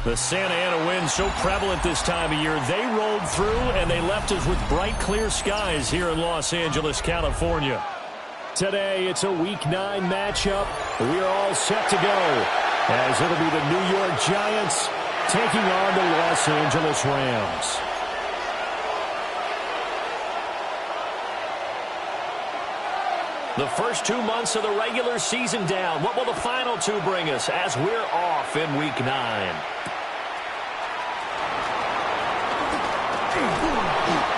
The Santa Ana wind so prevalent this time of year. They rolled through, and they left us with bright, clear skies here in Los Angeles, California. Today, it's a Week 9 matchup. We are all set to go, as it'll be the New York Giants taking on the Los Angeles Rams. The first 2 months of the regular season down. What will the final 2 bring us as we're off in Week 9?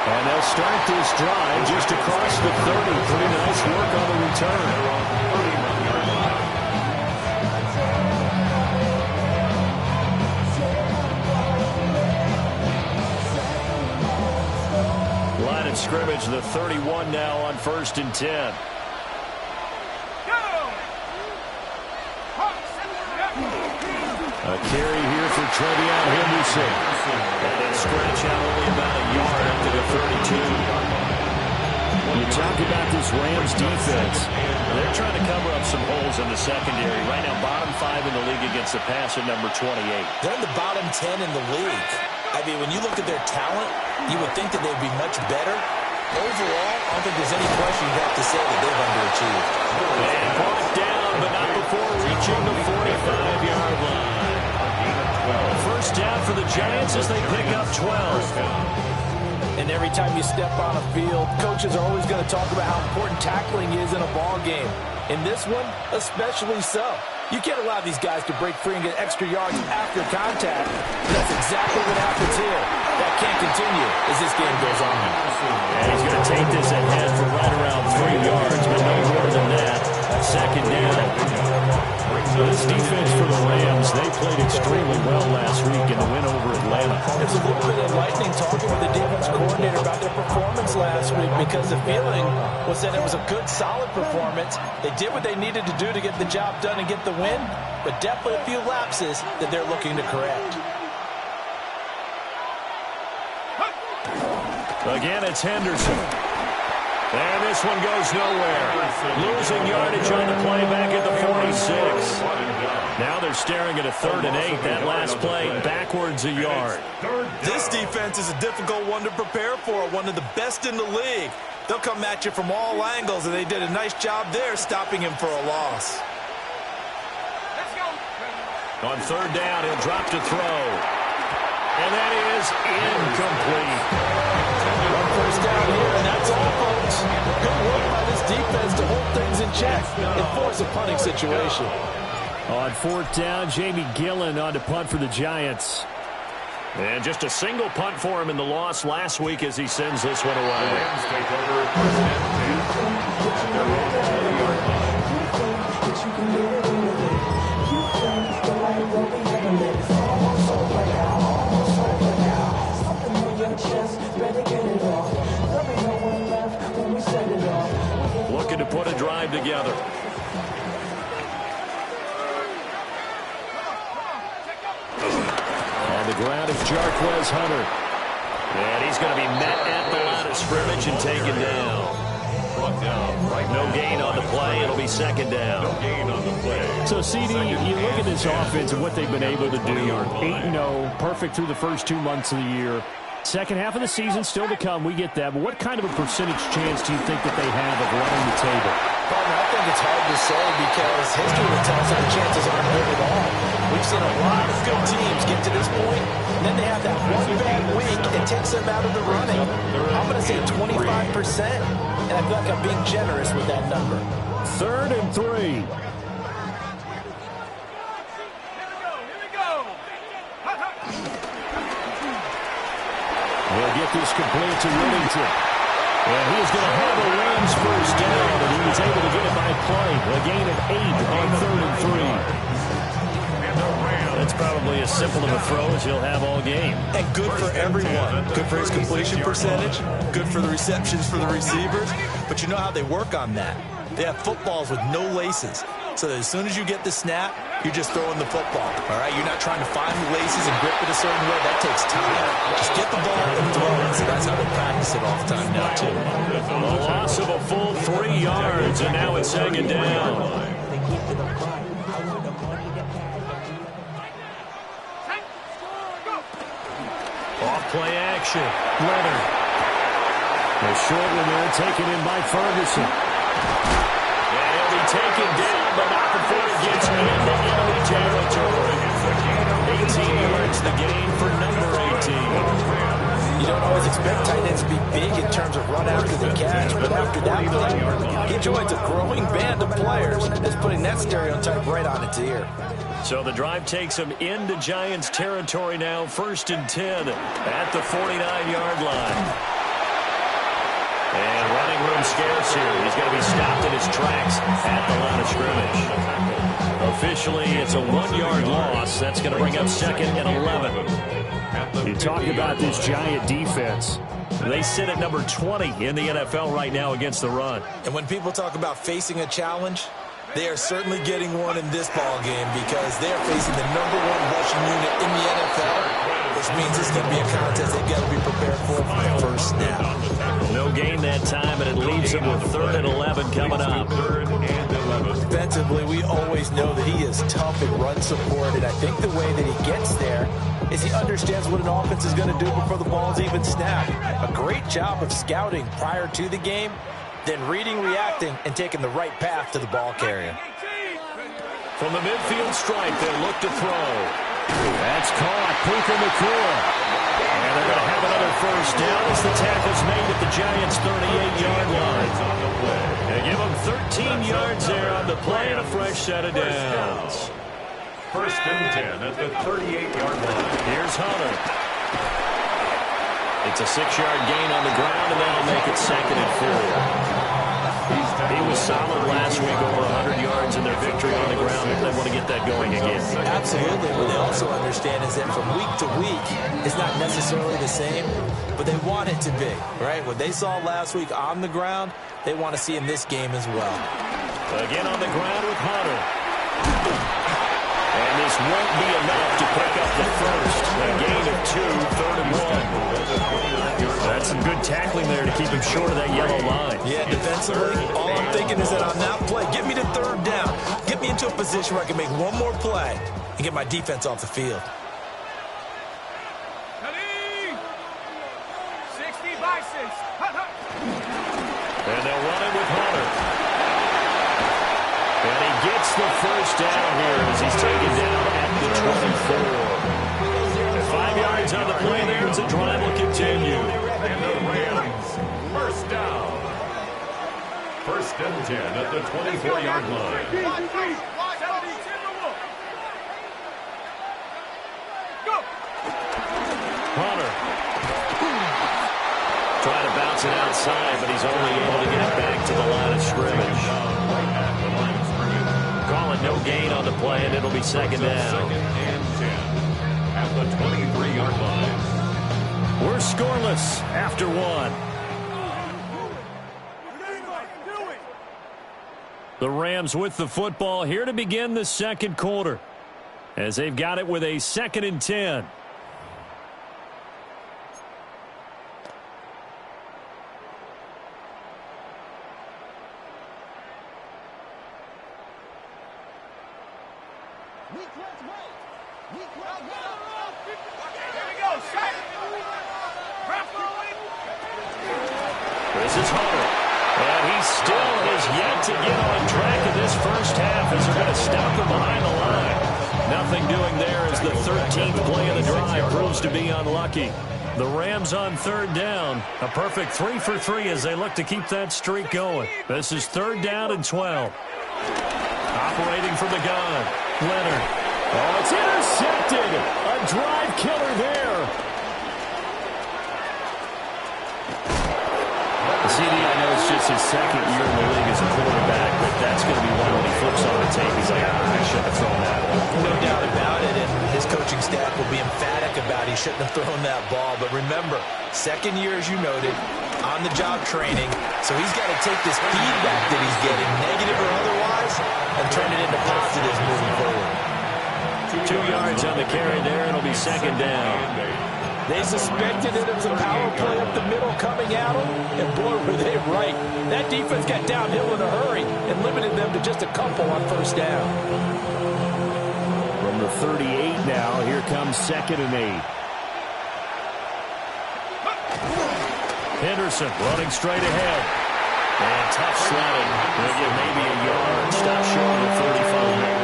And they'll start this drive just across the 30. Pretty nice work on the return. Line of scrimmage, the 31 now on 1st and 10. A carry here for Trevion Henderson. And they scratch out only about a yard up to the 32. You talk about this Rams defense. They're trying to cover up some holes in the secondary. Right now, bottom 5 in the league against the pass at number 28. They're in the bottom 10 in the league. I mean, when you look at their talent, you would think that they'd be much better. Overall, I don't think there's any question you'd have to say that they've underachieved. And brought down, but not before reaching the 45-yard line. First down for the Giants as they pick up 12. And every time you step on a field, coaches are always going to talk about how important tackling is in a ball game. In this one, especially so. You can't allow these guys to break free and get extra yards after contact. That's exactly what happens here. That can't continue as this game goes on. And he's going to take this ahead for right around 3 yards, but no more than that. Second down. This defense for the Rams, they played extremely well last week in the win over Atlanta. It's a little bit enlightening talking with the defense coordinator about their performance last week, because the feeling was that it was a good, solid performance. They did what they needed to do to get the job done and get the win, but definitely a few lapses that they're looking to correct. Again, it's Henderson. And this one goes nowhere. Losing yardage on the play back at the 46. Now they're staring at a 3rd and 8. That last play backwards a yard. This defense is a difficult one to prepare for, one of the best in the league. They'll come at you from all angles, and they did a nice job there stopping him for a loss. On 3rd down, he'll drop to throw. And that is incomplete. One first down here, and that's all, folks. Good work by this defense to hold things in check and force a punting situation. On 4th down, Jamie Gillen on to punt for the Giants. And just a single punt for him in the loss last week as he sends this one away. Looking to put a drive together. On the ground is Jarquez Hunter. And he's going to be met at the line of scrimmage and taken down. No gain on the play. It'll be 2nd down. So, CD, you look at this offense and what they've been able to do. 8-0, perfect through the first 2 months of the year. Second half of the season still to come. We get that. But what kind of a percentage chance do you think that they have of running the table? Partner, I think it's hard to say because history would tell us that the chances aren't good at all. We've seen a lot of good teams get to this point, and then they have that one bad week that takes them out of the running. I'm going to say 25%, and I feel like I'm being generous with that number. 3rd and 3. He'll get this complete to Whittington. And he's going to have a Rams first down, and he was able to get it by play. A gain of 8 on 3rd and 3. That's probably as simple of a throw as he'll have all game. And good for everyone. Good for his completion percentage. Good for the receptions for the receivers. But you know how they work on that. They have footballs with no laces. So that as soon as you get the snap, you're just throwing the football. All right? You're not trying to find the laces and grip it a certain way. That takes time. Just get the ball and throw it. So that's how they practice it all the time now, too. A loss of a full 3 yards, and now it's 2nd down. Play action. Leonard. A short one there, taken in by Ferguson. And he'll be taken down, but not before it gets into enemy territory. 18 yards the gain for number 18. You don't always expect tight ends to be big in terms of run after the catch, but after that play, he joins a growing band of players. That's putting that stereotype right on its ear. So the drive takes him into Giants territory now, 1st and 10 at the 49-yard line. And running room scarce here. He's going to be stopped in his tracks at the line of scrimmage. Officially, it's a 1-yard loss. That's going to bring up 2nd and 11. You talk about this Giant defense. They sit at number 20 in the NFL right now against the run. And when people talk about facing a challenge, they are certainly getting one in this ball game because they are facing the number 1 rushing unit in the NFL, which means it's going to be a contest they've got to be prepared for from the first snap. No gain that time, and it leaves him with 3rd and 11 coming up. Defensively, we always know that he is tough in run support, and I think the way that he gets there is he understands what an offense is going to do before the ball's even snapped. A great job of scouting prior to the game, then reading, reacting, and taking the right path to the ball carrier. From the midfield stripe, they look to throw. That's caught. Puka Nacua. And they're going to have another first down as the tackle's made at the Giants' 38-yard line. They give them 13 yards there on the play and a fresh set of downs. 1st and 10 at the 38-yard line. Here's Hunter. It's a 6-yard gain on the ground, and that'll make it 2nd and 4. He was solid last week, over 100 yards in their victory on the ground. They want to get that going again. Absolutely. What they also understand is that from week to week, it's not necessarily the same, but they want it to be, right? What they saw last week on the ground, they want to see in this game as well. Again on the ground with Hunter. And this won't be enough to pick up the first. A gain of 2, 3rd and 1. That's some good tackling there to keep him short of that yellow line. Yeah, defensively, all I'm thinking is that on that play, get me to 3rd down. Get me into a position where I can make one more play and get my defense off the field. 60 by 6. And they'll run it with Hunter. And he gets the first down here as he's taken down at the 24. 5 yards on the play there as the drive will continue. And the Rams, first down. 1st and 10 at the 24-yard line. Hunter. Trying to bounce it outside, but he's only able to get it back to the line of scrimmage. Calling no gain on the play, and it'll be 2nd down. 2nd and 10 at the 23-yard line. We're scoreless after 1. The Rams with the football here to begin the 2nd quarter, as they've got it with a 2nd and 10. This is Hunter. And he still has yet to get on track in this first half as they're going to stop him behind the line. Nothing doing there as the 13th play of the drive proves to be unlucky. The Rams on 3rd down. A perfect 3 for 3 as they look to keep that streak going. This is 3rd down and 12. Operating from the gun. Leonard. Oh, it's intercepted. A drive killer there. CD, I know it's just his 2nd year in the league as a quarterback, but that's going to be one when he flips on the tape. He's like, I shouldn't have thrown that one. No doubt about it, and his coaching staff will be emphatic about he shouldn't have thrown that ball. But remember, 2nd year, as you noted, on-the-job training, so he's got to take this feedback that he's getting, negative or otherwise, and turn it into positives moving forward. 2 yards on the carry there, it'll be 2nd down. They suspected it was a power play up the middle coming at them, and boy, were they right. That defense got downhill in a hurry and limited them to just a couple on 1st down. From the 38 now, here comes 2nd and 8. Henderson running straight ahead. And tough sledding. They'll get maybe a yard. Stop short of the 35.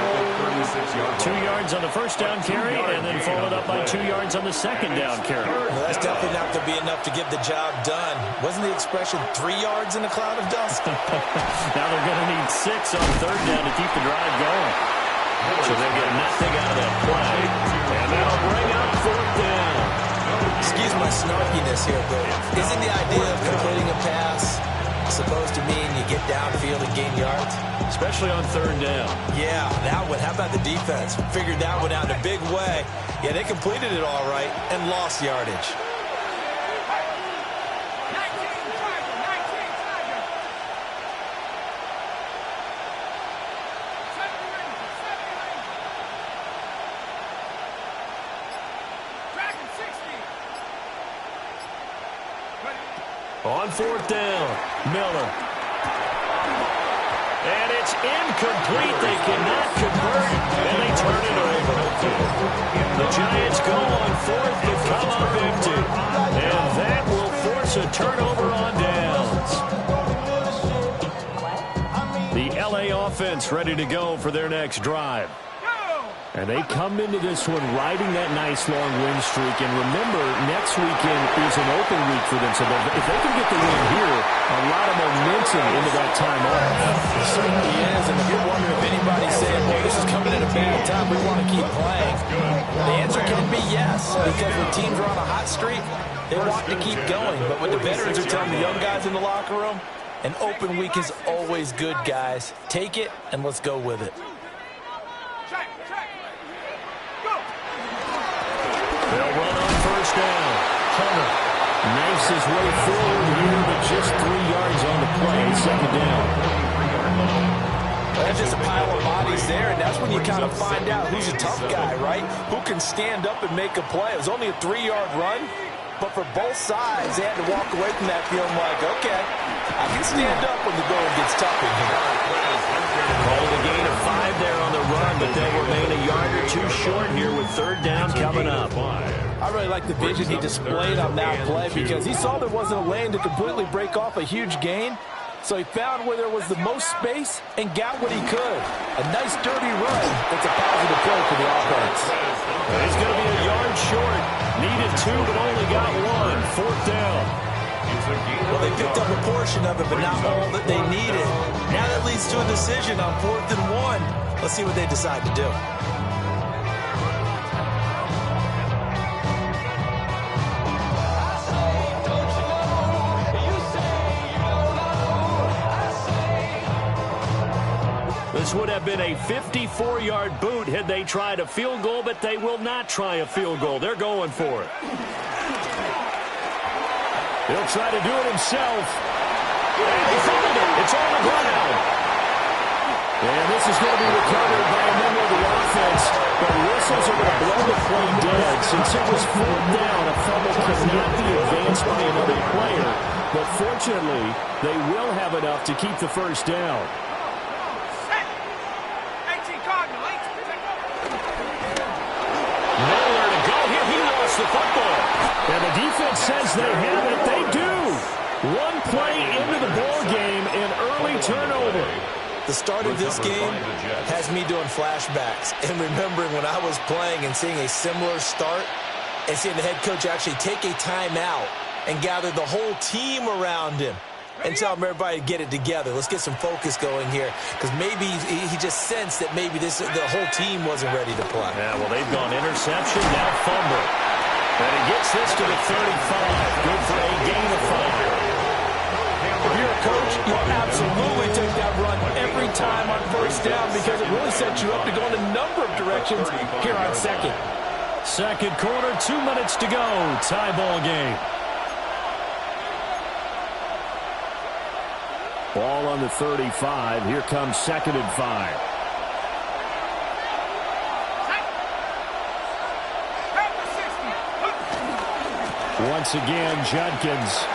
2 yards on the first down carry, and then followed up by 2 yards on the second down carry. Well, that's definitely not going to be enough to get the job done. Wasn't the expression 3 yards in a cloud of dust? Now they're going to need 6 on third down to keep the drive going. So they get nothing out of that play. And that'll bring up fourth down. Excuse my snarkiness here, but isn't the idea of completing a pass supposed to mean you get downfield and gain yards? Especially on third down. Yeah, that one. How about the defense? Figured that one out in a big way. Yeah, they completed it all right and lost yardage. On fourth down, Miller. And it's incomplete. They cannot convert, and they turn it over. The Giants go on fourth but come up empty. And that will force a turnover on downs. The LA offense ready to go for their next drive. And they come into this one riding that nice long win streak. And remember, next weekend is an open week for them. So if they can get the win here, a lot of momentum into that time off. It certainly is. And if you're wondering if anybody's saying, well, this is coming at a bad time, we want to keep playing, the answer can be yes. Because when teams are on a hot streak, they want to keep going. But what the veterans are telling the young guys in the locker room, an open week is always good, guys. Take it, and let's go with it. They'll run on first down. Hunter knifes his way forward here, but just 3 yards on the play. Second down. Well, that's just a pile of bodies there, and that's when you kind of find out who's a tough guy, right? Who can stand up and make a play. It was only a 3-yard run, but for both sides, they had to walk away from that feeling like, okay, I can stand up when the going gets tough in here. Called a gain of 5 there on the run, but they'll remain a yard or two short here with third down coming up. I really like the vision he displayed on that play because he saw there wasn't a lane to completely break off a huge gain. So he found where there was the most space and got what he could. A nice, dirty run. It's a positive play for the offense. He's going to be a yard short. Needed 2, but only got 1. Fourth down. Well, they picked up a portion of it, but not all that they needed. Now that leads to a decision on 4th and 1. Let's see what they decide to do. This would have been a 54-yard boot had they tried a field goal, but they will not try a field goal. They're going for it. He'll try to do it himself. And he fumbled it. It's on the ground. And this is going to be recovered by a member of the offense. The whistles are going to blow the play dead. Since it was fourth down, a fumble cannot be advanced by another player. But fortunately, they will have enough to keep the first down. Nowhere to go here. He lost the football. And the defense says they have it. They do. One play into the ball game, an early turnover. The start of this game has me doing flashbacks and remembering when I was playing and seeing a similar start and seeing the head coach actually take a timeout and gather the whole team around him and tell him everybody to get it together. Let's get some focus going here because maybe he just sensed that maybe the whole team wasn't ready to play. Yeah, well, they've gone interception, now fumble. And he gets this to the 35. Good for a gain of 5. If you're a coach, you'll absolutely take that run every time on first down because it really sets you up to go in a number of directions here on second. Second quarter, 2 minutes to go. Tie ball game. Ball on the 35. Here comes second and 5. Once again, Judkins.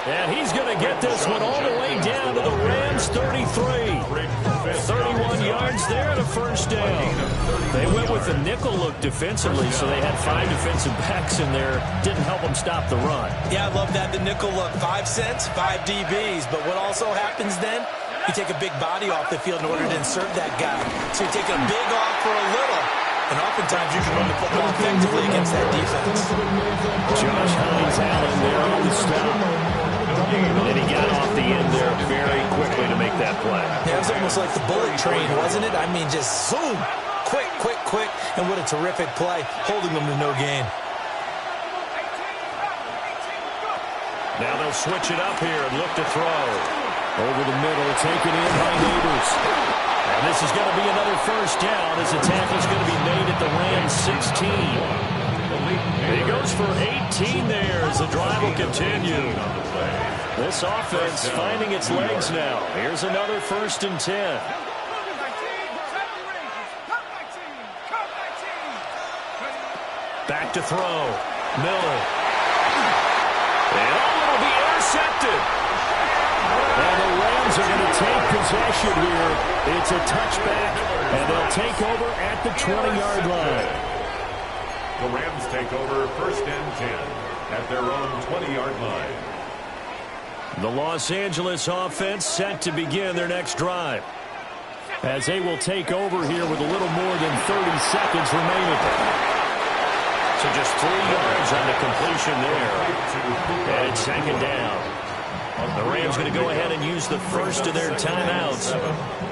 And he's going to get this one all the way down to the Rams' 33. 31 yards. yards there and a first down. They went with the nickel look defensively, so they had 5 defensive backs in there. Didn't help them stop the run. Yeah, I love that, the nickel look. 5 cents, 5 DBs. But what also happens then, you take a big body off the field in order to insert that guy. So you're taking a big off for a little. And oftentimes you can run the football effectively against that defense. Josh Hines-Allen there on the stop. And he got off the end there very quickly to make that play. Yeah, it was almost like the bullet train, wasn't it? I mean, just zoom. Quick, quick, quick. And what a terrific play, holding them to no gain. Now they'll switch it up here and look to throw. Over the middle, taken in by Neighbors. And this is going to be another first down as the tackle's going to be made at the Rams 16. He goes for 18 there as the drive will continue. This offense finding its legs now. Here's another 1st and 10. Back to throw. Miller. And it'll be intercepted. And the Rams are going to take possession here. It's a touchback, and they'll take over at the 20-yard line. The Rams take over 1st and 10 at their own 20-yard line. The Los Angeles offense set to begin their next drive, as they will take over here with a little more than 30 seconds remaining. So just 3 yards on the completion there. And it's 2nd down. The Rams going to go ahead and use the first of their timeouts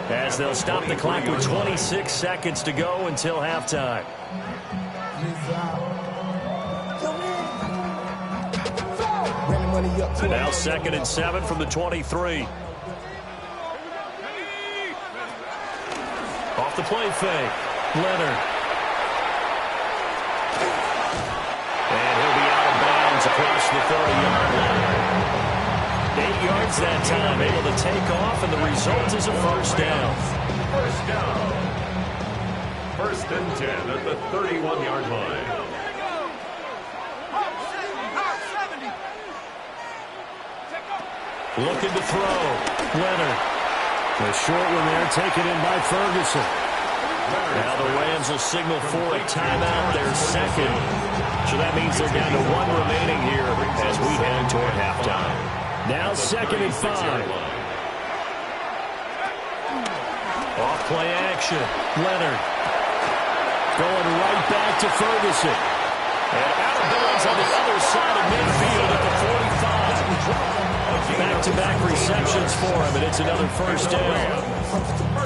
as they'll stop the clock with 26 seconds to go until halftime. Now 2nd and 7 from the 23. Off the play fake. Leonard. And he'll be out of bounds across the 30-yard line. 8 yards that time, able to take off, and the result is a first down. First down. 1st and 10 at the 31-yard line. Looking to throw. Leonard. The short one there taken in by Ferguson. Now the Rams will signal for a timeout, their 2nd. So that means they're down to 1 remaining here as we head toward halftime. Now 2nd and 5. Off play action. Leonard. Going right back to Ferguson. And out of bounds on the other side of midfield at the 45. Back-to-back receptions for him, and it's another first down.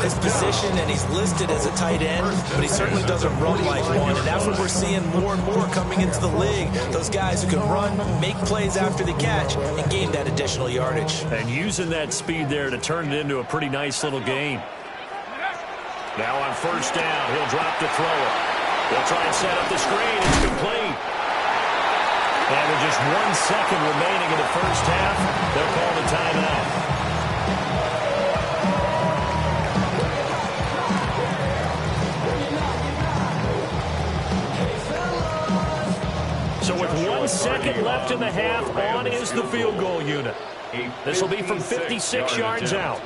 His position, and he's listed as a tight end, but he certainly doesn't run like one, and that's what we're seeing more and more coming into the league. Those guys who can run, make plays after the catch, and gain that additional yardage. And using that speed there to turn it into a pretty nice little game. Now on first down, he'll drop to throw it. They'll try and set up the screen. It's complete. And with just 1 second remaining in the first half, they'll call the timeout. So with 1 second left in the half, on is the field goal unit. This will be from 56 yards out.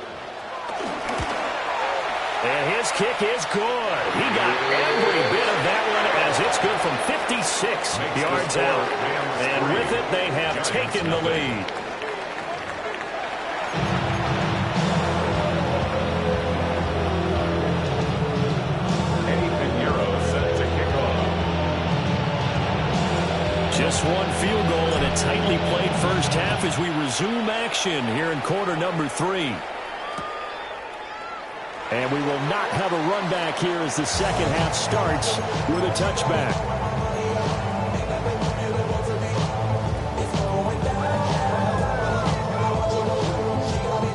And his kick is good. He got every bit of that one as it's good from 56 yards out. And with it, they have taken the lead. Set to kick off. Just 1 field goal and a tightly played first half as we resume action here in quarter number 3. And we will not have a run back here as the second half starts with a touchback.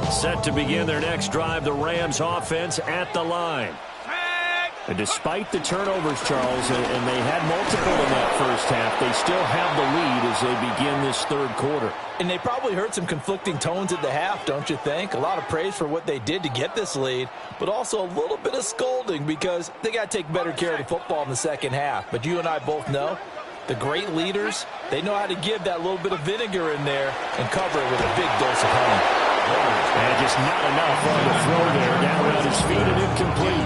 Set to begin their next drive, the Rams offense at the line. And despite the turnovers, Charles, and they had multiple in that first half, they still have the lead as they begin this 3rd quarter. And they probably heard some conflicting tones at the half, don't you think? A lot of praise for what they did to get this lead, but also a little bit of scolding because they got to take better care of the football in the second half. But you and I both know the great leaders, they know how to give that little bit of vinegar in there and cover it with a big dose of honey. And just not enough on the throw there. Down around his feet and incomplete.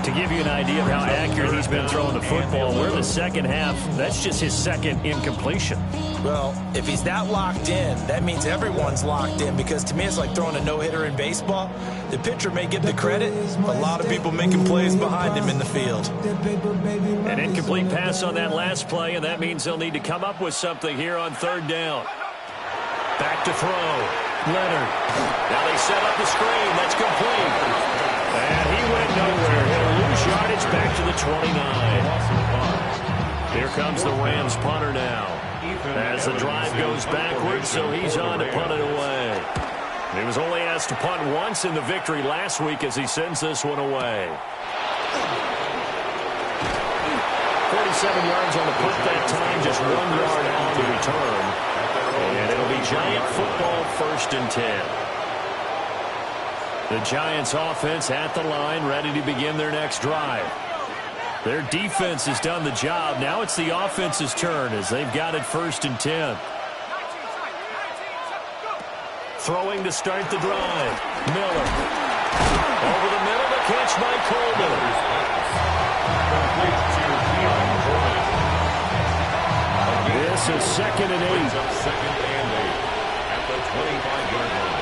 To give you an idea of how accurate he's been throwing the football, we're in the second half. That's just his second incompletion. Well, if he's that locked in, that means everyone's locked in, because to me it's like throwing a no-hitter in baseball. The pitcher may get the credit, but a lot of people making plays behind him in the field. An incomplete pass on that last play, and that means they'll need to come up with something here on third down. Back to throw. Leonard. Now they set up the screen. That's complete. And he went nowhere. He'll lose yardage back to the 29. Here comes the Rams punter now. As the drive goes backwards, so he's on to punt it away. He was only asked to punt once in the victory last week as he sends this one away. 47 yards on the punt that time, just 1 yard on the return. And it'll be Giant football, 1st and 10. The Giants offense at the line, ready to begin their next drive. Their defense has done the job. Now it's the offense's turn as they've got it 1st and 10. Throwing to start the drive. Miller. Over the middle, the catch by Coleman. This is 2nd and 8. Second and 8 at the 25-yard line.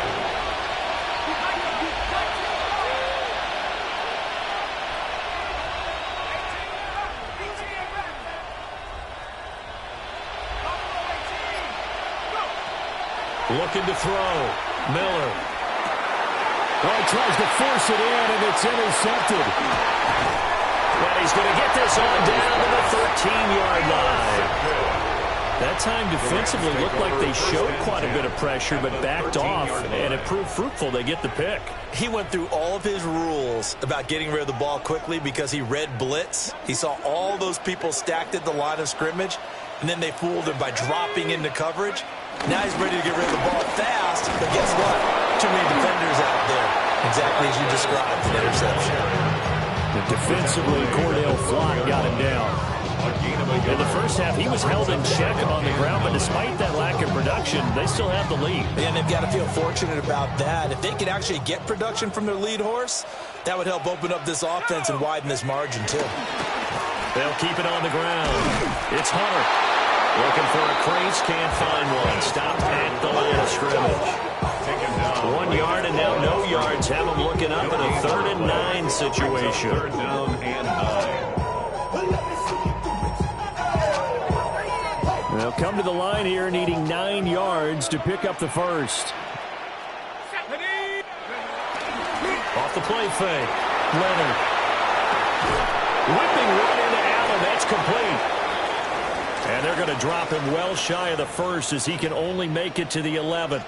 Looking to throw. Miller. Oh, he tries to force it in, and it's intercepted. But he's going to get this on down to the 13-yard line. That time defensively looked like they showed quite a bit of pressure but backed off, and it proved fruitful. They get the pick. He went through all of his rules about getting rid of the ball quickly because he read blitz. He saw all those people stacked at the line of scrimmage, and then they fooled him by dropping into coverage. Now he's ready to get rid of the ball fast, but guess what? Too many defenders out there. Exactly as you described, an interception. And defensively, Cordell Flott got him down. In the first half, he was held in check on the ground, but despite that lack of production, they still have the lead. And they've got to feel fortunate about that. If they could actually get production from their lead horse, that would help open up this offense and widen this margin, too. They'll keep it on the ground. It's Hunter. Looking for a crease, can't find one. Stopped at the line of scrimmage. 1 yard and now no yards. Have them looking up in a 3rd and 9 situation. 3rd down and 9. They'll come to the line here needing 9 yards to pick up the first. Off the play fake. Leonard. Whipping right into Allen. That's complete. And they're going to drop him well shy of the first as he can only make it to the 11th.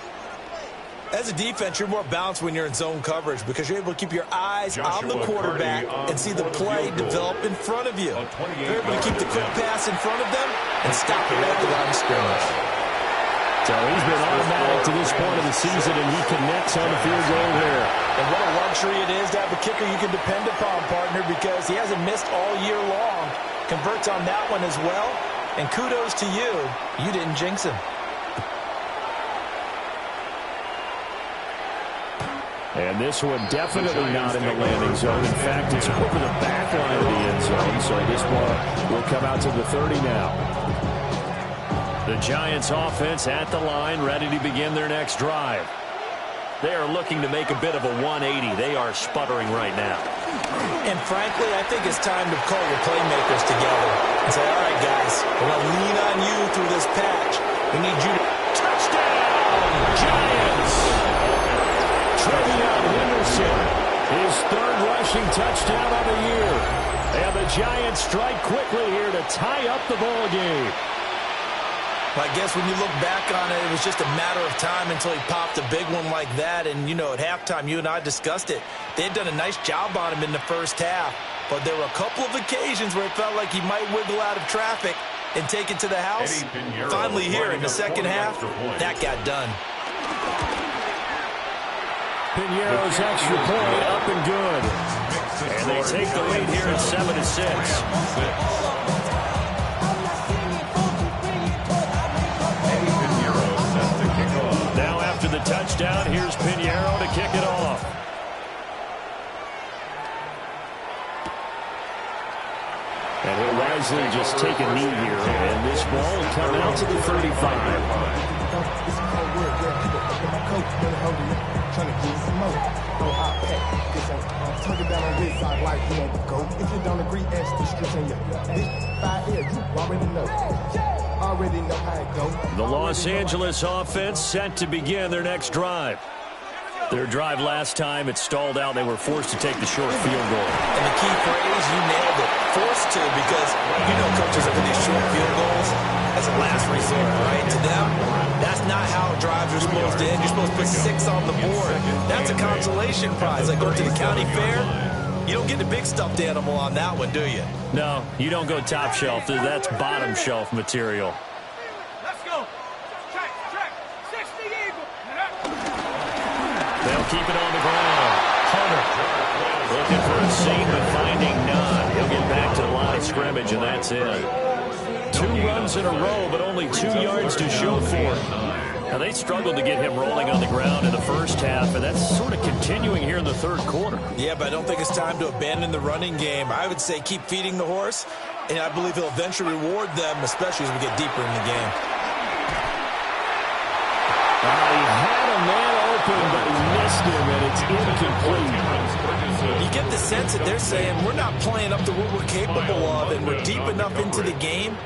As a defense, you're more balanced when you're in zone coverage because you're able to keep your eyes on the quarterback and see the play develop in front of you. You're able to keep the quick pass in front of them and stop it at the line of scrimmage. So he's been automatic to this point of the season, and he connects on the field goal here. And what a luxury it is to have a kicker you can depend upon, partner, because he hasn't missed all year long. Converts on that one as well. And kudos to you. You didn't jinx him. And this one definitely not in the landing zone. In fact, it's over the back line of the end zone. So this ball will come out to the 30 now. The Giants offense at the line, ready to begin their next drive. They are looking to make a bit of a 180. They are sputtering right now. And frankly, I think it's time to call your playmakers together and say, all right, guys, we're going to lean on you through this patch. We need you to... Touchdown, Giants! Trevion Henderson, his 3rd rushing touchdown of the year. And the Giants strike quickly here to tie up the ball game. I guess when you look back on it, it was just a matter of time until he popped a big one like that. And, you know, at halftime, you and I discussed it. They had done a nice job on him in the first half. But there were a couple of occasions where it felt like he might wiggle out of traffic and take it to the house. Finally here in the second half, that got done. Piñeiro's extra point up and good. And they take the lead here at 7-6. Now after the touchdown, And he'll wisely just take a knee here. And this ball will come out to the 35. The Los Angeles offense set to begin their next drive. Their drive last time, it stalled out. They were forced to take the short field goal. And the key phrase, you nailed it, forced to, because you know coaches look at these short field goals as a last resort, right? To them, that's not how drives are supposed to end. You're supposed to put 6 on the board. That's a consolation prize. Like going to the county fair, you don't get the big stuffed animal on that one, do you? No, you don't go top shelf. That's bottom shelf material. They'll keep it on the ground. Hunter looking for a seam, but finding none. He'll get back to the line of scrimmage, and that's it. 2 runs in a row, but only 2 yards to show for it. Now, they struggled to get him rolling on the ground in the first half, and that's sort of continuing here in the third quarter. Yeah, but I don't think it's time to abandon the running game. I would say keep feeding the horse, and I believe he'll eventually reward them, especially as we get deeper in the game. He had a man open, but he missed him, and it's incomplete. You get the sense that they're saying we're not playing up to what we're capable of, and we're deep enough into the game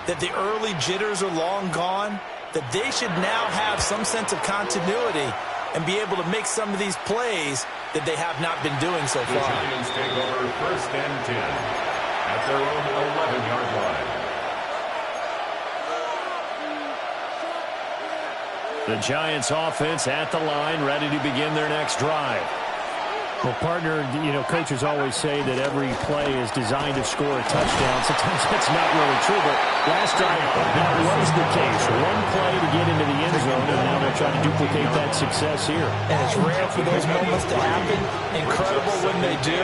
that the early jitters are long gone, that they should now have some sense of continuity and be able to make some of these plays that they have not been doing so far. The Giants take over 1st and 10 at their own 11-yard line. The Giants offense at the line, ready to begin their next drive. Well, partner, you know, coaches always say that every play is designed to score a touchdown. Sometimes that's not really true, but last drive, that was the case. One play to get into the end zone, and now they're trying to duplicate that success here. And it's rare for those moments to happen. Incredible when they do.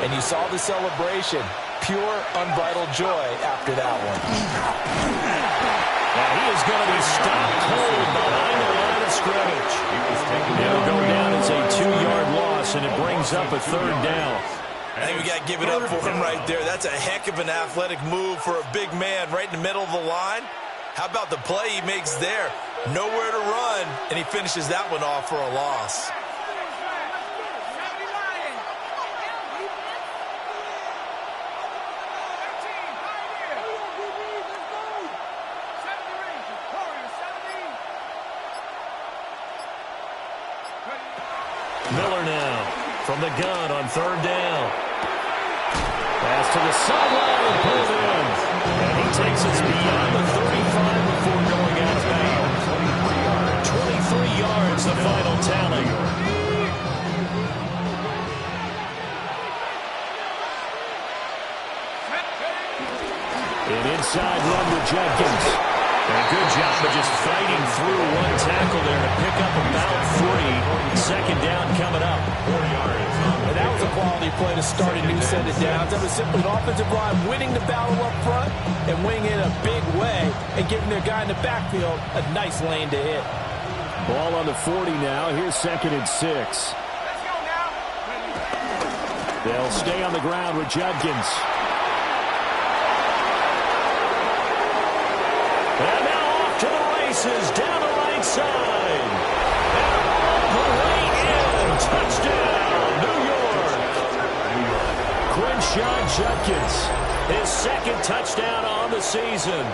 And you saw the celebration. Pure, unbridled joy after that one. Now he is going to be stopped cold behind the line of scrimmage. It'll go down as a 2-yard loss, and it brings up a 3rd down. I think we got to give it up for him right there. That's a heck of an athletic move for a big man right in the middle of the line. How about the play he makes there? Nowhere to run, and he finishes that one off for a loss. Miller now from the gun on 3rd down. Pass to the sideline and pulled in. And he takes us beyond the 35 before going out of bounds. 23 yards, the final tally. An inside run with Jenkins. And a good job of just fighting through one tackle there to pick up about 3. 2nd down coming up. 4 yards. And that was a quality play to start a new set of downs. That was simply an offensive line winning the battle up front and winning it in a big way and giving their guy in the backfield a nice lane to hit. Ball on the 40 now. Here's 2nd and 6. They'll stay on the ground with Judkins. And now off to the races, down the right side. And all the way in. Touchdown, New York. Quinshon Judkins, his 2nd touchdown on the season,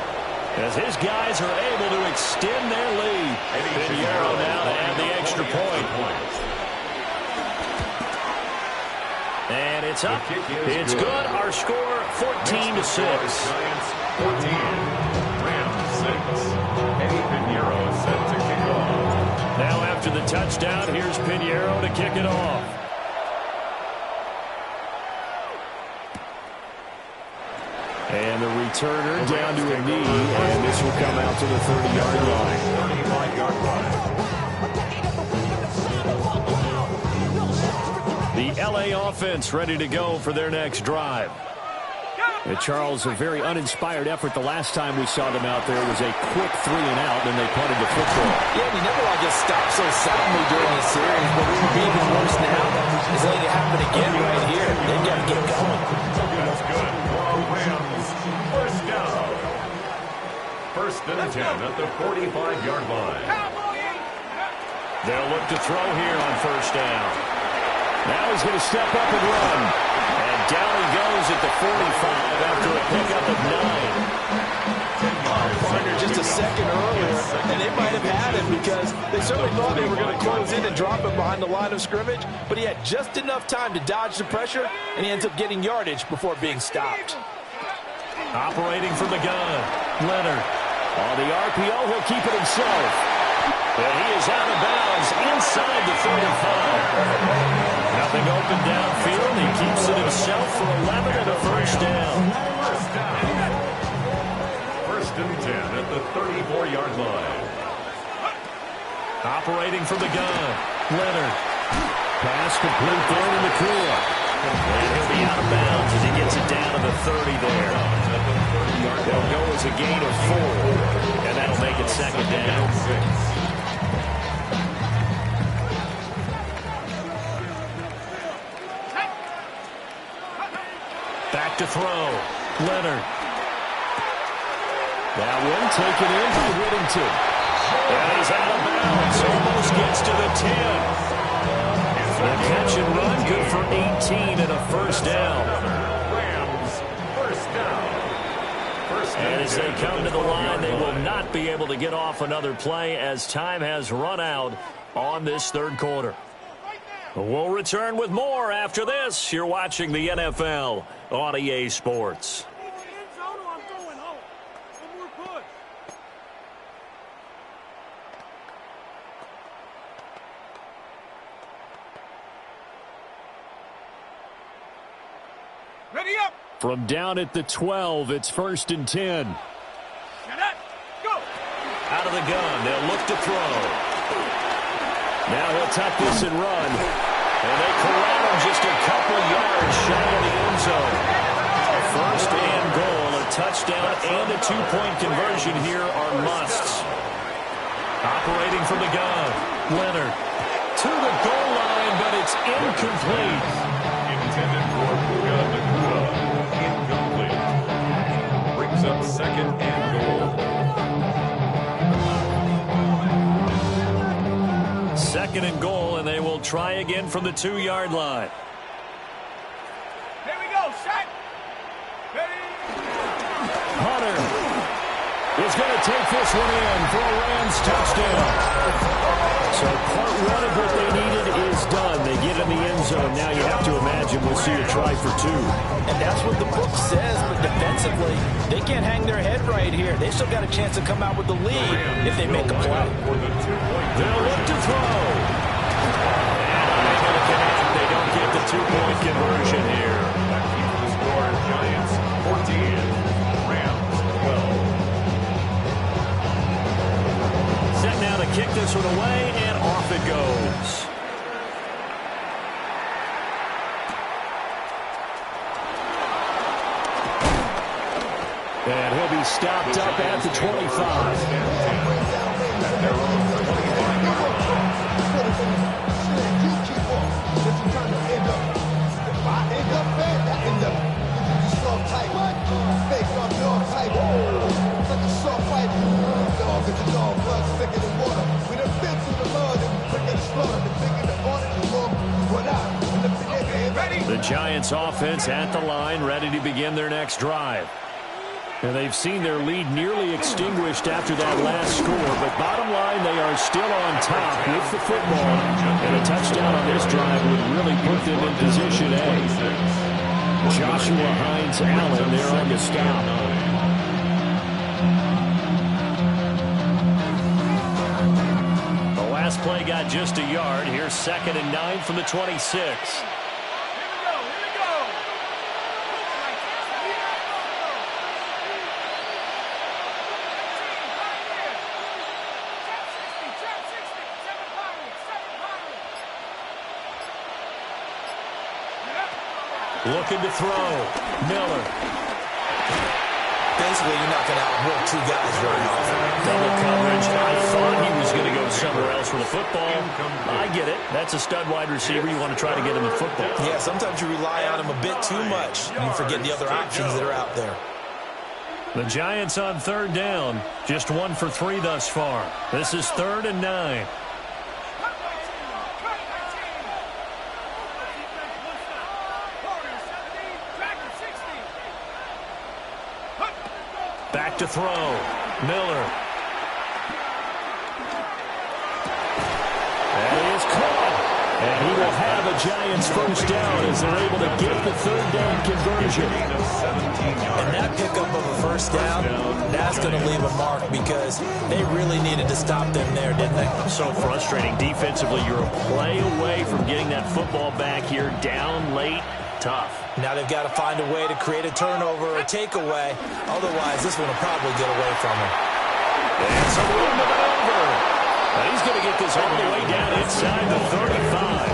as his guys are able to extend their lead. Pinheiro now to add the extra point. And it's up. It's good. Our score, 14-6. 14. 6. Eddie Pinheiro set to kick off. Now after the touchdown, here's Pinheiro to kick it off. And the returner down to a knee, and this will come out to the 30-yard line. 35-yard line. The LA offense ready to go for their next drive. And Charles, a very uninspired effort. The last time we saw them out there was a quick 3 and out, and they punted the football. Yeah, we never want to get stopped so soundly during the series, but we would be even worse now. Is letting it happen again right here. They've got to get going. That's good. For our Rams. First and 10 at the 45-yard line. They'll look to throw here on first down. Now he's going to step up and run. And down he goes at the 45 after a pickup of 9. Partner just a second earlier, and they might have had him because they certainly thought they were going to close in and drop him behind the line of scrimmage, but he had just enough time to dodge the pressure, and he ends up getting yardage before being stopped. Operating from the gun, Leonard. On the RPO, he'll keep it himself. And he is out of bounds inside the 35. Nothing open downfield. He keeps it himself for 11 and a first down. First and 10 at the 34-yard line. Operating from the gun, Leonard. Pass complete there to McCool. And he'll be out of bounds as he gets it down to the 30 there. They'll go as a gain of 4, and that'll make it second down. Back to throw, Leonard. That one taken in by Whittington. And he's out of bounds, almost gets to the 10. The catch and run, good for 18 and a first down. Rams, first down. And as they come to the line, they will not be able to get off another play as time has run out on this third quarter. We'll return with more after this. You're watching the NFL on EA Sports. Ready up. From down at the 12, it's first and 10. Go. Out of the gun, they'll look to throw. Now he'll tuck this and run. And they corral him just a couple yards shy of the end zone. First and goal, a touchdown and a two-point conversion here are musts. Operating from the gun, Leonard. To the goal line, but it's incomplete. Intended for Puka Nakua. Incomplete. Brings up second and goal. Second and goal, and they will try again from the 2-yard line. Here we go. Shot. Ready. Hunter is going to take this one in for a Rams touchdown. So part one of what they needed is done. They get in the end zone. Now you have to imagine we'll see a try for 2. And that's what the book says, but defensively, they can't hang their head right here. They still got a chance to come out with the lead if they make a play. They'll look to throw. And they're going to connect. They don't get the 2-point conversion here. That keeps the score. Giants 14. Rams 12. Set now to kick this one away, and off it goes. And he'll be stopped up at the 25. The Giants offense at the line, ready to begin their next drive. And they've seen their lead nearly extinguished after that last score. But bottom line, they are still on top with the football. And a touchdown on this drive would really put them in position A. Joshua Hines-Allen there on the stop. The last play got just a yard. Here's 2nd and 9 from the 26. Looking to throw. Miller. Basically, you're not going to outwork 2 guys very often. Double coverage. I thought he was going to go somewhere else with the football. I get it. That's a stud wide receiver. You want to try to get him the football. Yeah, sometimes you rely on him a bit too much. You forget the other options that are out there. The Giants on third down. Just 1 for 3 thus far. This is 3rd and 9. Back to throw. Miller. And he is caught. And he will have a Giants first down as they're able to get the 3rd down conversion. And that pickup of a first down, that's going to leave a mark because they really needed to stop them there, didn't they? So frustrating. Defensively, you're a play away from getting that football back here. Down late, tough. Now they've got to find a way to create a turnover or takeaway. Otherwise, this one will probably get away from them. And so we're moving over. And he's going to get this all the way down inside the 35.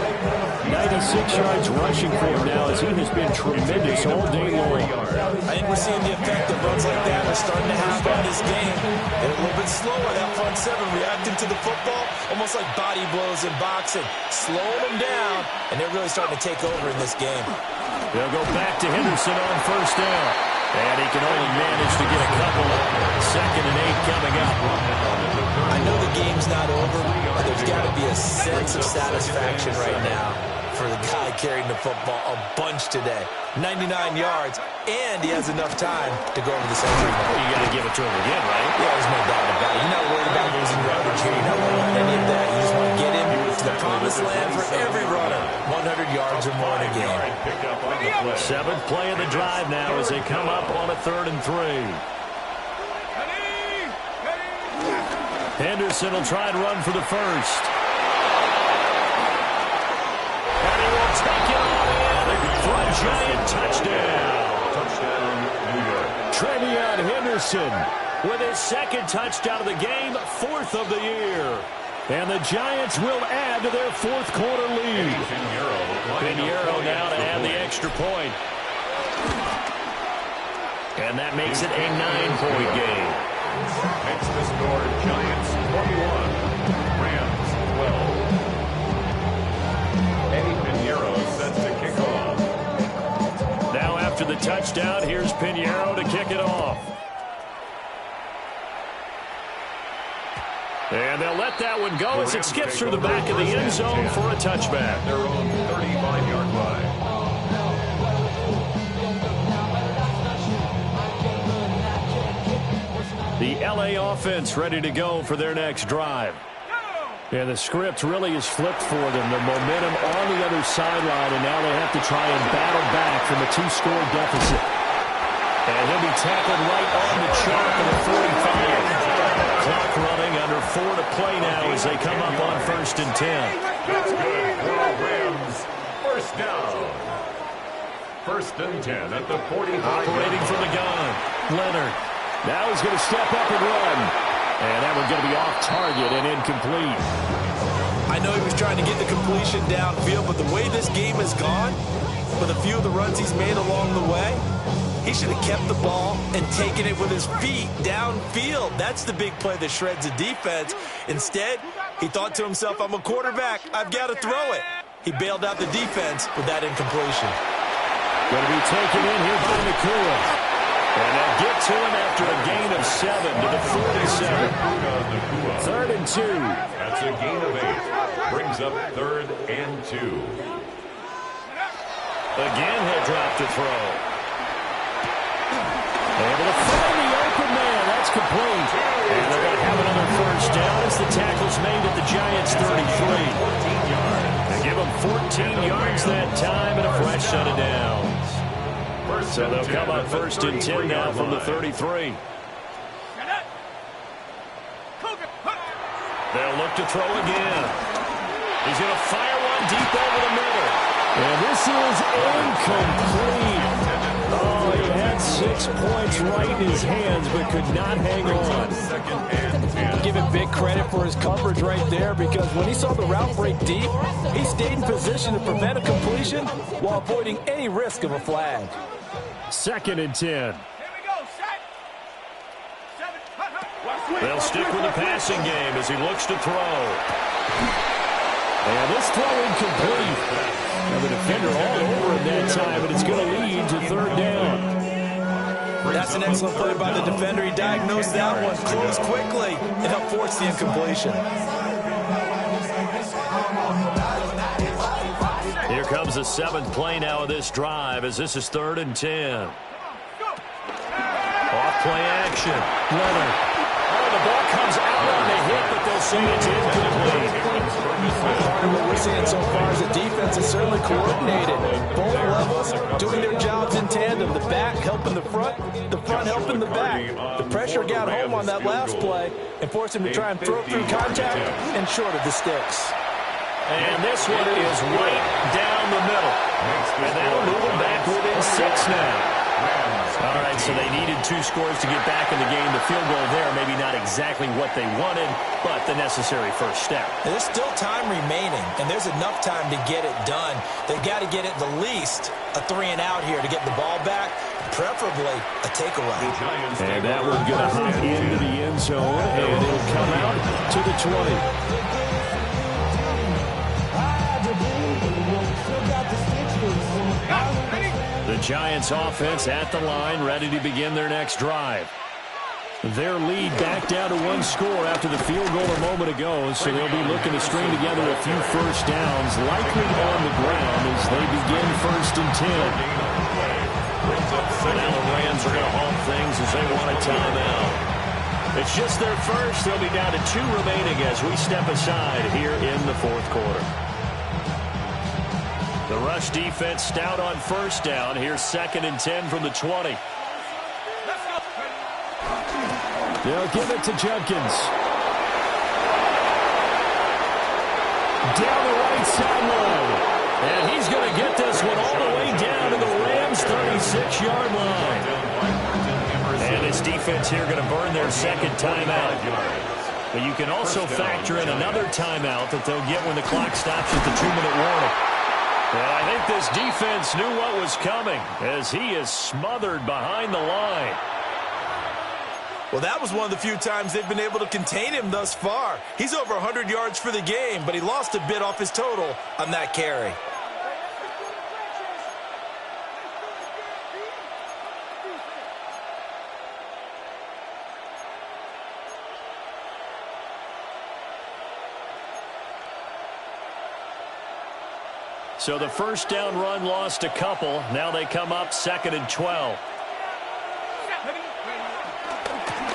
96 yards rushing for him now as he has been tremendous all day long. I think we're seeing the effect that runs like that are starting to have on this game. They're a little bit slower, that front seven, reacting to the football, almost like body blows in boxing, slowing them down, and they're really starting to take over in this game. They'll go back to Henderson on first down. And he can only manage to get a couple. 2nd and 8 coming up. I know the game's not over, but there's got to be a sense of satisfaction right now for the guy carrying the football a bunch today. 99 yards, and he has enough time to go over the century mark. You got to give it to him again, right? Yeah, there's no doubt about it. You're not worried about losing yardage here. You're not worried about any of that. You just want to get him to the promised land for every runner. 100 yards or more in a game. 7th play of the drive now as they come up on a 3rd and 3. Henderson will try and run for the first. And he will take it all in for a Giant touchdown. Touchdown, New York. Trevion Henderson with his 2nd touchdown of the game, 4th of the year. And the Giants will add to their 4th quarter lead. Pinheiro now to add the extra point. And that makes it a 9-point game. Makes the score Giants 21, Rams 12. Eddie Pinheiro set to kick off. Now after the touchdown, here's Pinheiro to kick it off. And they'll let that one go as it skips through the back of the end zone for a touchback. Their own 35-yard line. The LA offense ready to go for their next drive. And the script really is flipped for them. The momentum on the other sideline, and now they have to try and battle back from a 2-score deficit. And he'll be tackled right on the chalk of the 45. Clock running, under 4 to play now as they come up on 1st and 10. That's good for the Rams. First down. 1st and 10 at the 45. Operating from the gun, Leonard. Now he's going to step up and run. And that one's going to be off target and incomplete. I know he was trying to get the completion downfield, but the way this game has gone, with a few of the runs he's made along the way, he should have kept the ball and taken it with his feet downfield. That's the big play that shreds the defense. Instead, he thought to himself, I'm a quarterback. I've got to throw it. He bailed out the defense with that incompletion. Going to be taken in here by Nakua. And they'll get to him after a gain of 7 to the 47. 3rd and 2. That's a gain of 8. Brings up 3rd and 2. Again, he'll drop to throw. Able to find the open man. That's complete. And they're going to have another first down as the tackle's made at the Giants' 33. They give them 14 yards that time and a fresh set of downs. So they'll come up 1st and 10 now from the 33. They'll look to throw again. He's going to fire one deep over the middle. And this is incomplete. Oh, he had 6 points right in his hands, but could not hang on. Give him big credit for his coverage right there, because when he saw the route break deep, he stayed in position to prevent a completion while avoiding any risk of a flag. 2nd and 10. They'll stick with the passing game as he looks to throw. And this throw incomplete. Now the defender all over him that time, but it's going to lead to 3rd down. That That's an excellent play by the defender. He diagnosed that one, closed quickly, and helped force the incompletion. Here comes the 7th play now of this drive as this is 3rd and 10. Off play action. Leonard. Oh, the ball comes out on the hit, but they'll say it's incomplete. Part of what we're seeing so far is the defense is certainly coordinated. Both levels doing their jobs in tandem. The back helping the front helping the back. The pressure got home on that last play and forced him to try and throw through contact and short of the sticks. And this one is right down the middle. And that'll move them back within 6 now. All right, so they needed 2 scores to get back in the game. The field goal there, maybe not exactly what they wanted, but the necessary first step. And there's still time remaining, and there's enough time to get it done. They've got to get at the least a 3-and-out here to get the ball back, preferably a take-away. And that one going to hop into the end zone, and it'll come out to the 20. The Giants offense at the line, ready to begin their next drive. Their lead back down to 1 score after the field goal a moment ago, so they'll be looking to string together a few first downs, likely on the ground as they begin 1st and 10. Now the Rams are going to halt things as they want a timeout. It's just their first. They'll be down to 2 remaining as we step aside here in the 4th quarter. The rush defense stout on first down. Here's 2nd and 10 from the 20. They'll give it to Jenkins. Down the right sideline. And he's going to get this one all the way down to the Rams' 36-yard line. And this defense here going to burn their 2nd timeout. But you can also factor in another timeout that they'll get when the clock stops at the 2-minute warning. And I think this defense knew what was coming as he is smothered behind the line. Well, that was one of the few times they've been able to contain him thus far. He's over 100 yards for the game, but he lost a bit off his total on that carry. So the first down run lost a couple. Now they come up 2nd and 12.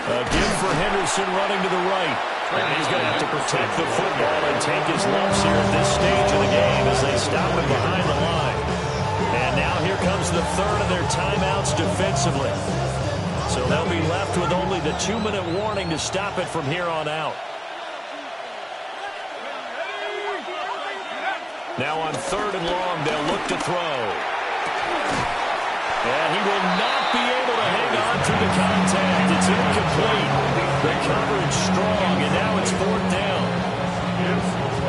Again for Henderson running to the right. And he's going to have to protect the football and take his lumps here at this stage of the game as they stop him behind the line. And now here comes the 3rd of their timeouts defensively. So they'll be left with only the 2-minute warning to stop it from here on out. Now on 3rd and long, they'll look to throw. And he will not be able to hang on to the contact. It's incomplete. The coverage strong, and now it's 4th down.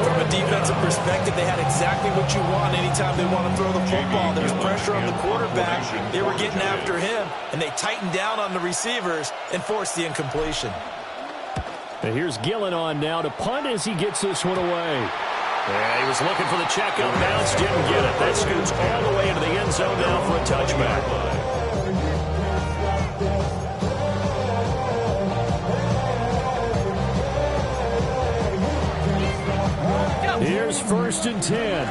From a defensive perspective, they had exactly what you want anytime they want to throw the football. There's pressure on the quarterback. They were getting after him, and they tightened down on the receivers and forced the incompletion. And here's Gillen on now to punt as he gets this one away. Yeah, he was looking for the checkup bounce, didn't get it. That scoots all the way into the end zone now for a touchback. Here's 1st and 10.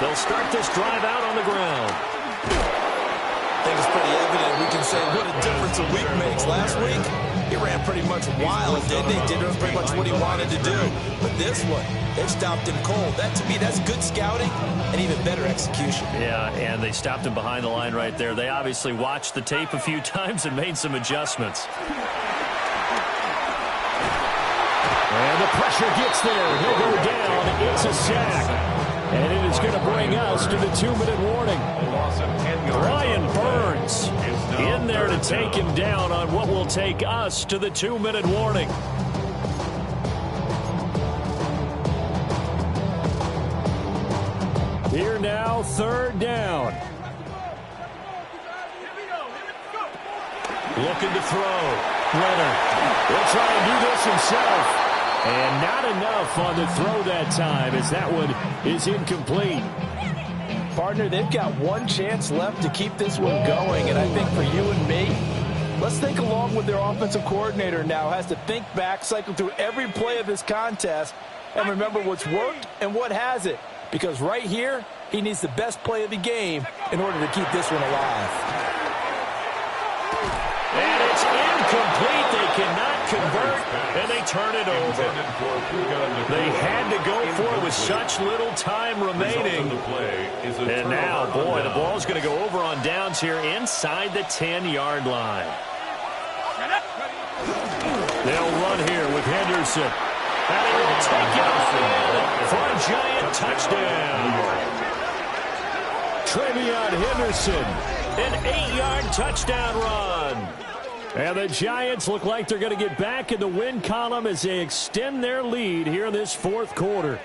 They'll start this drive out on the ground. I think it's pretty evident. We can say what a difference a week makes. Last week, he ran pretty much wild, didn't he? Did pretty much what he wanted to do. But this one, they stopped him cold. That, to me, that's good scouting and even better execution. Yeah, and they stopped him behind the line right there. They obviously watched the tape a few times and made some adjustments. And the pressure gets there. He'll go down. It's a sack. And it is going to bring us to the 2-minute warning. Brian Burns in there to take him down on what will take us to the 2-minute warning. Here now, 3rd down. Looking to throw. Leonard will try and do this himself. And not enough on the throw that time as that one is incomplete. Partner, they've got one chance left to keep this one going, and I think for you and me, let's think along with their offensive coordinator now. Has to think back, cycle through every play of this contest, and remember what's worked and what hasn't. Because right here, he needs the best play of the game in order to keep this one alive. And it's incomplete. They cannot convert, and they turn it over. They had to go for it with such little time remaining. And now, boy, the ball's going to go over on downs here inside the 10-yard line. They'll run here with Henderson. And he will take it all in for a giant touchdown. Trevion Henderson, an 8-yard touchdown run. And the Giants look like they're going to get back in the win column as they extend their lead here in this fourth quarter.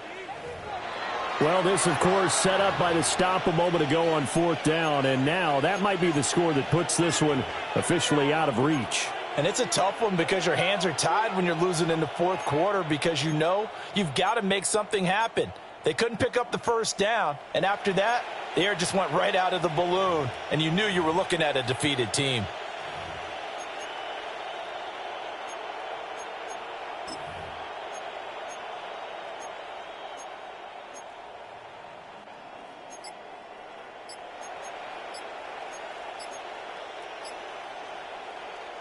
Well, this, of course, set up by the stop a moment ago on fourth down, and now that might be the score that puts this one officially out of reach. And it's a tough one because your hands are tied when you're losing in the fourth quarter because you know you've got to make something happen. They couldn't pick up the first down, and after that, the air just went right out of the balloon, and you knew you were looking at a defeated team.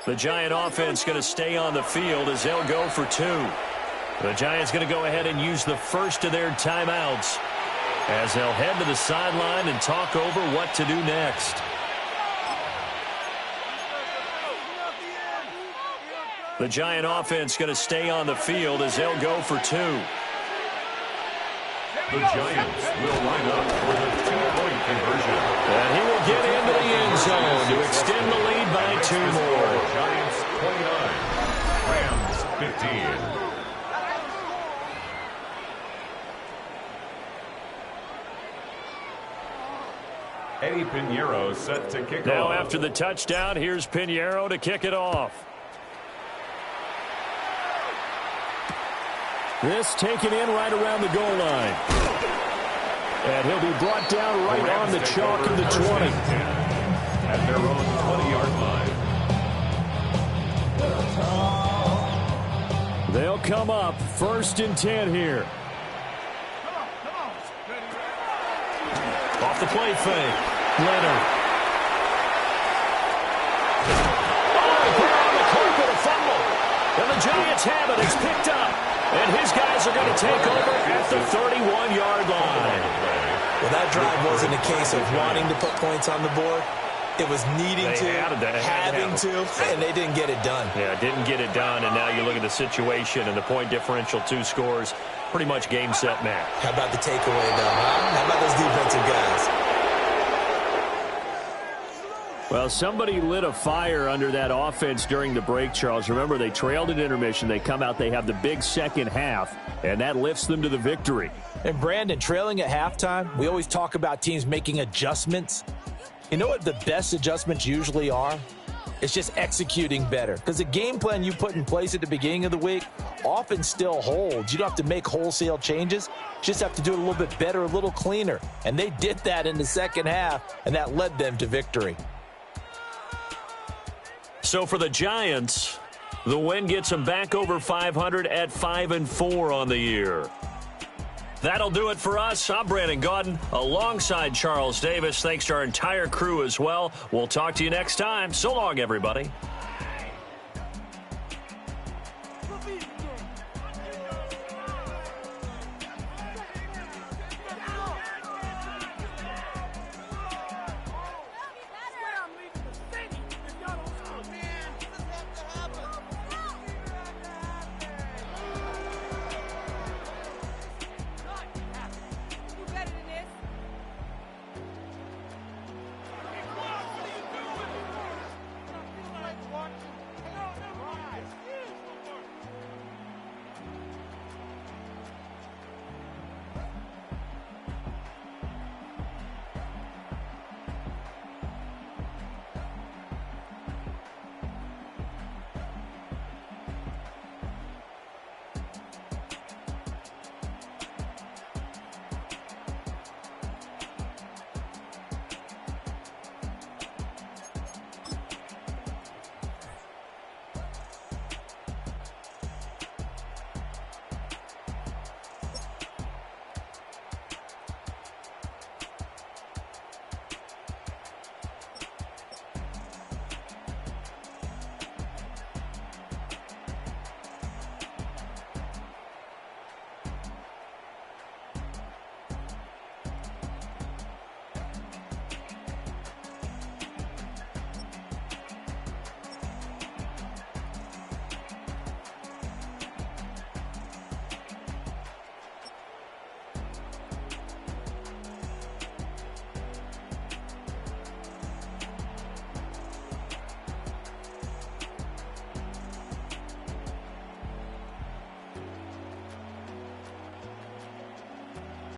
The Giant offense going to stay on the field as they'll go for two. The Giants going to go ahead and use the first of their timeouts as they'll head to the sideline and talk over what to do next. The Giant offense going to stay on the field as they'll go for two. The Giants will line up for the two-point conversion. And he will get into the end zone to extend the lead by two more. Giants 29, Rams 15. Eddie Pinheiro set to kick off. Now after the touchdown, here's Pinheiro to kick it off. This taken in right around the goal line. And he'll be brought down right on the chalk of the 20. At their own 20-yard line. They'll come up 1st and 10 here. Off the play fake. Leonard. Put on the carpet, a fumble. And the Giants have it. It's picked up. And his guys are going to take over at the 31-yard line. Well, that drive wasn't a case of wanting to put points on the board. It was needing to, having to, and they didn't get it done. Yeah, didn't get it done, and now you look at the situation and the point differential, 2 scores, pretty much game, set, match. How about the takeaway, though, huh? How about those defensive guys? Well, somebody lit a fire under that offense during the break, Charles. Remember, they trailed at intermission. They come out, they have the big second half, and that lifts them to the victory. And, Brandon, trailing at halftime, we always talk about teams making adjustments. You know what the best adjustments usually are? It's just executing better. Because the game plan you put in place at the beginning of the week often still holds. You don't have to make wholesale changes. You just have to do it a little bit better, a little cleaner. And they did that in the second half, and that led them to victory. So for the Giants, the win gets them back over 500 at 5-4 on the year. That'll do it for us. I'm Brandon Gaudin alongside Charles Davis. Thanks to our entire crew as well. We'll talk to you next time. So long, everybody.